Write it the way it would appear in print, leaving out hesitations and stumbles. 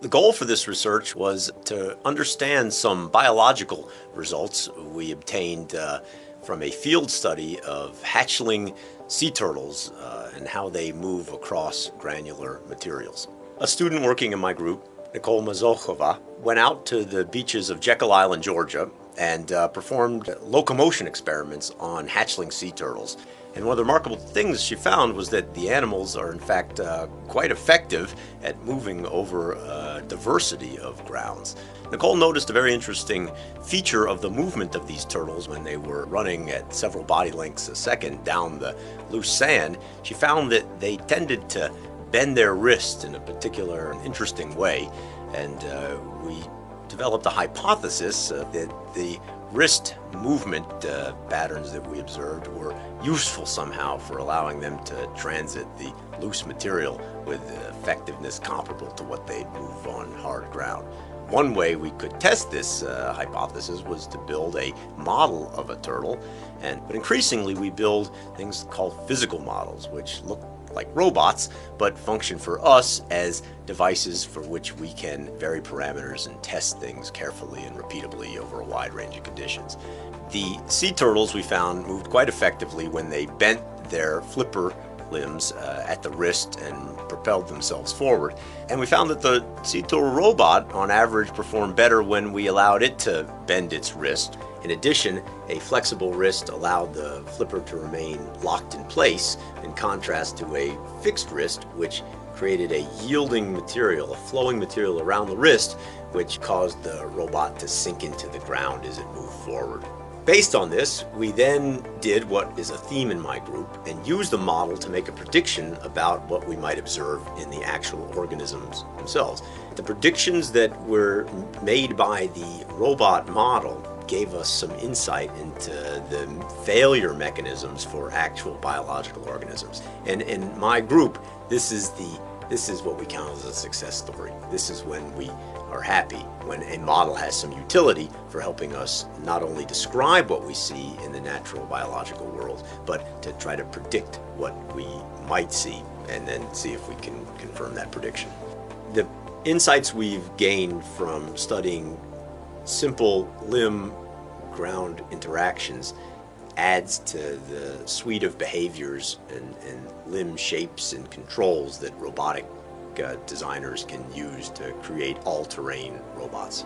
The goal for this research was to understand some biological results we obtained from a field study of hatchling sea turtles and how they move across granular materials. A student working in my group, Nicole Mazochova, went out to the beaches of Jekyll Island, Georgia, and performed locomotion experiments on hatchling sea turtles. And one of the remarkable things she found was that the animals are in fact quite effective at moving over a diversity of grounds. Nicole noticed a very interesting feature of the movement of these turtles when they were running at several body lengths a second down the loose sand. She found that they tended to bend their wrist in a particular interesting way, and we developed a hypothesis that the wrist movement patterns that we observed were useful somehow for allowing them to transit the loose material with effectiveness comparable to what they'd move on hard ground. One way we could test this hypothesis was to build a model of a turtle, but increasingly we build things called physical models, which look like robots, but function for us as devices for which we can vary parameters and test things carefully and repeatably over a wide range of conditions. The sea turtles we found moved quite effectively when they bent their flipper limbs at the wrist and propelled themselves forward. And we found that the sea turtle robot on average performed better when we allowed it to bend its wrist. In addition, a flexible wrist allowed the flipper to remain locked in place, in contrast to a fixed wrist, which created a yielding material, a flowing material around the wrist, which caused the robot to sink into the ground as it moved forward. Based on this, we then did what is a theme in my group and used the model to make a prediction about what we might observe in the actual organisms themselves. The predictions that were made by the robot model gave us some insight into the failure mechanisms for actual biological organisms. And in my group, this is what we count as a success story. This is when we are happy, when a model has some utility for helping us not only describe what we see in the natural biological world, but to try to predict what we might see and then see if we can confirm that prediction. The insights we've gained from studying simple limb-ground interactions adds to the suite of behaviors and limb shapes and controls that robotic designers can use to create all-terrain robots.